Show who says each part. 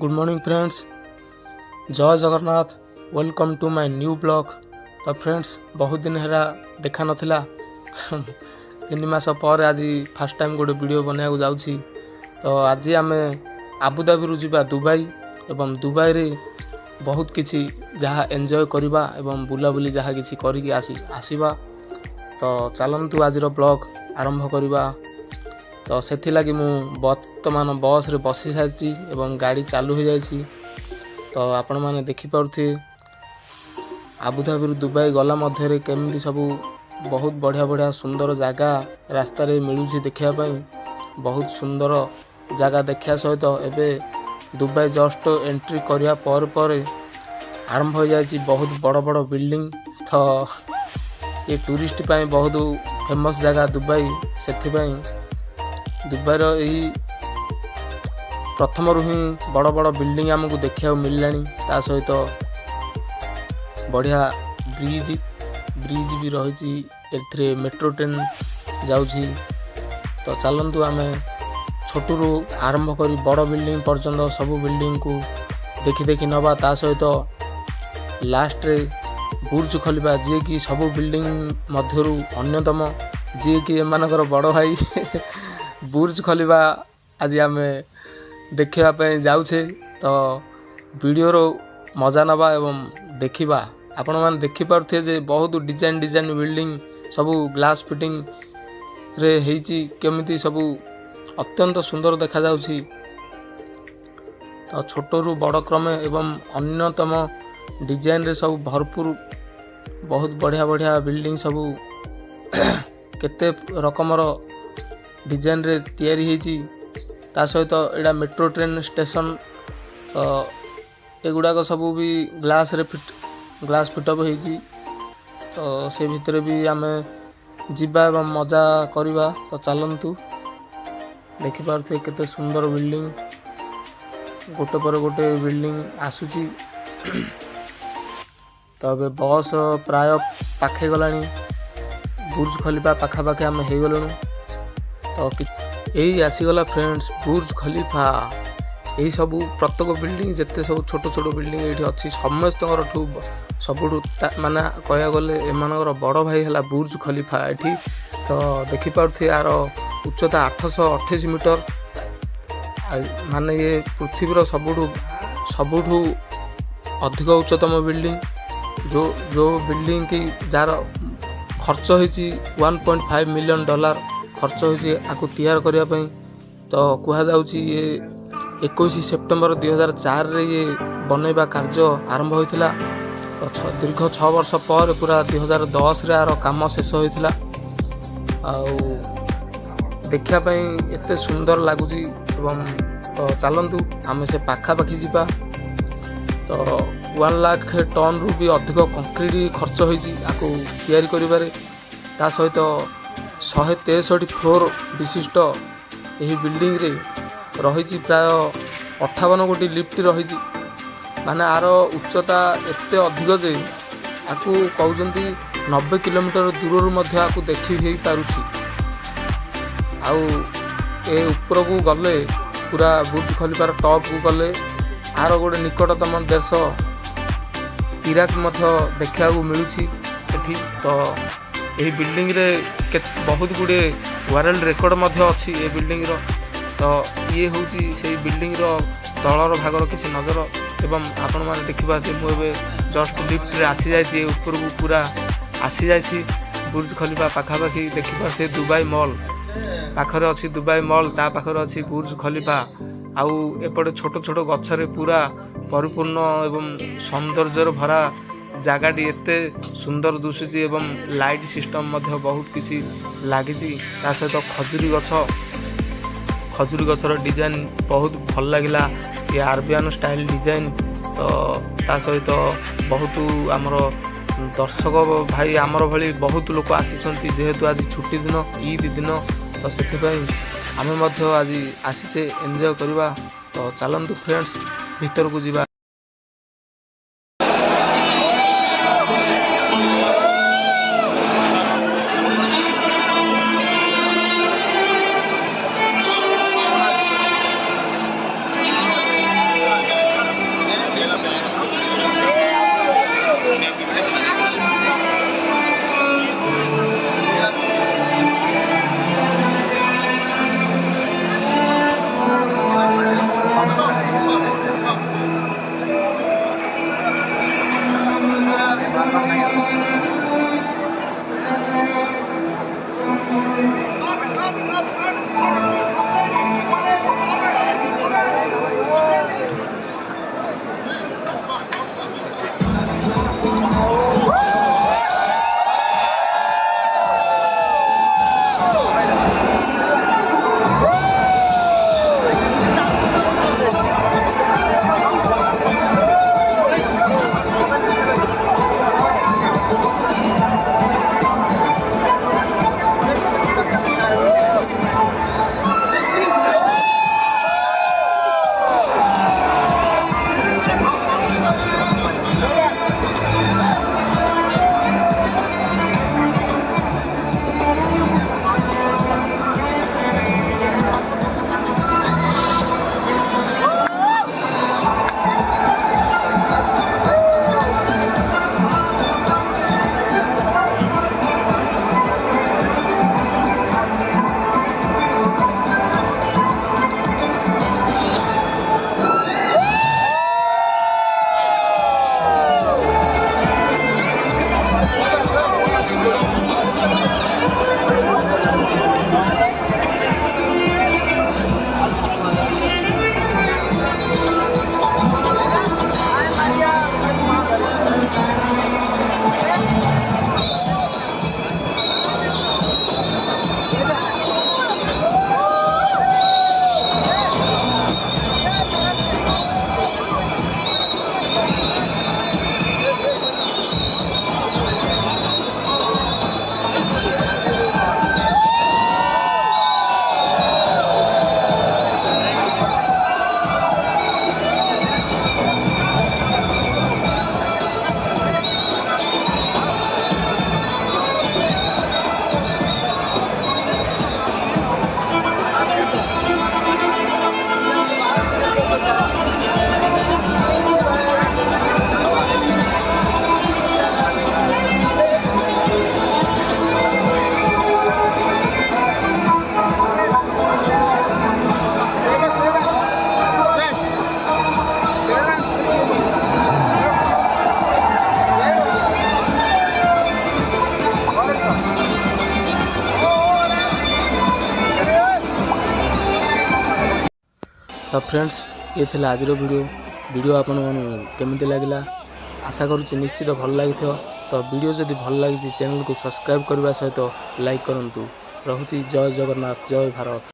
Speaker 1: Good morning friends, जय Jagannath. Welcome to my new blog. तो friends बहुत दिन है देखा नथिला 3 मास पर आज फास्ट टाइम गोटे वीडियो बनाया जाऊँगी। तो आज आम आबुधाबी जावा दुबई एवं दुबई रे बहुत किसी जहाँ एंजॉय करवा एवं बुलाबुली जहाँ किसी करिकी आसीबा। तो चलतु आज ब्लॉग आरंभ करवा। तो से लगी मु वर्तमान बस रे बसी सारी एवं गाड़ी चालू हो जाइए। तो आपण मैंने देखिपे आबुधाबी दुबई गला मध्य केमती सब बहुत बढ़िया बढ़िया सुंदर जगह रास्ता रे मिलूची देखापी। बहुत सुंदर जगह देखा सहित एवं दुबई जस्ट एंट्री करने पर आरंभ हो जाए बहुत बड़ बड़ बिल्डिंग। तो ये टूरिस्ट पाई बहुत फेमस जगह दुबई। से दुबईर यही प्रथम ही बड़ बड़ बिल्डिंग आमको देखा मिलला। ता सहित बढ़िया ब्रिज भी रही मेट्रो ट्रेन जाऊँगी। तो चलतु आम छोटू आरंभ कर बड़ बिल्डिंग पर्यंत सब बिल्डिंग को देखी देखी नवा। ता सहित लास्ट रे बुर्ज खलीफा जी कि सब बिल्डिंग मध्यरु अन्यतम जी कि एमानकर बड़ भाई बुर्ज खलीफा आज आम देखापी जाऊे। तो वीडियो मजा नवा एवं देखा। आपण मैंने देखिपे जे बहुत डिजाइन बिल्डिंग सब ग्लास फिटिंग रे हेची केमिति सब अत्यंत सुंदर देखा जाउछि। तो छोटरू बड़ क्रमे एवं अन्यतम डिजाइन रे सब भरपूर बहुत बढ़िया बढ़िया बिल्डिंग सब केते रकमर डिजाइन रे तैयारी हेची। ता सहित एडा मेट्रो ट्रेन स्टेशन। तो एगुड़ाक सब भी ग्लास फिटअप हेची। तो से भितर भी आम जीवा एवं मजा करवा। तो चलतु देखिपे केते सुंदर बिल्डिंग गोटे पर गोटे बिल्डिंग आसूची। तो अब बस प्राय पाखे गलानी बुर्ज खलीफा पाखापाखि आम हो गलु। तो यही आसीगला फ्रेंड्स बुर्ज खलीफा। यही सब प्रत्येक बिल्डिंग जिते सब छोट छोट बिल्डिंग ये अच्छी समस्त सबुठ माने कह गले एमानकर बड़ भाई है बुर्ज खलीफा ये। तो देखिपे यार उच्चता 828 मीटर माने ये पृथ्वीर सबुठ अधिक उच्चतम बिल्डिंग जो बिल्डिंग की जार खर्च होती $1.5 मिलियन खर्च होती आपको तैयार करने। तो कहुच्छी ये 21 सेप्टेम्बर 2004 रे ये बनैबा कार्य आरंभ होता। तो दीर्घ 6 वर्ष पर पूरा 2010 रे यार काम शेष होता। देखापी एत सुंदर लगुच। तो चलतु आम से पाखापाखि जावा। तो 1 लाख टन रु भी अधिक कंक्रीट खर्च होको तैयारी करिबारे। ता सहित 163 फ्लोर विशिष्ट यही बिल्डिंग रे रही प्राय 58 गोटी लिफ्ट रही। माने आर उच्चता एते अधिक जे आपको कहते 90 किलोमीटर दूर आपको देखी हो पारुछि। आउ ए ऊपर को गले पूरा बुर्ज खलीफार टॉप को गले आर गोटे निकटतम देश इराक देखा मिलूँ। तो यही बिल्डिंग रे बहुत गुड़े वर्ल्ड रेकर्ड अच्छी ये बिल्डिंग रो। तो ये हूँ से बिल्डिंग रो तलर भागर किसी नजर एवं आपण मैंने देखा मुझे जस्ट लिफ्ट रे आसी जाइए ऊपर को पूरा आसी जाइए बुर्ज खलीफा पाखापाखि देखिपे दुबई मॉल पाखरे अच्छी दुबई मॉल ता पाखरे अच्छी बुर्ज खलीफा। आउ एपटे छोट छोट गछरे पूरा परिपूर्ण एवं सौंदर्यर भरा जगहटी एते सुंदर दुसुची एवं लाइट सिस्टम बहुत किसी लगी। सहित खजुरी गछर डिजाइन बहुत भल लगिला ये आरबियन स्टाइल डिजाइन। तो ता सहित बहुत आमर दर्शक भाई आमर भली बहुत लोक आसी जेहेतु आज छुट्टी दिन ईद दिन। तो से आम आज आसीचे एंजॉय करवा। तो चलतु फ्रेंड्स भीतर को जीवा। तो फ्रेंड्स ये थिला आज वीडियो आपण केमिति लागला आशा करूँ निश्चित भल लगी तो वीडियो जदि भल लगी चैनल को सब्सक्राइब करने सहित लाइक करूँ। रहुची जय जगन्नाथ जय भारत।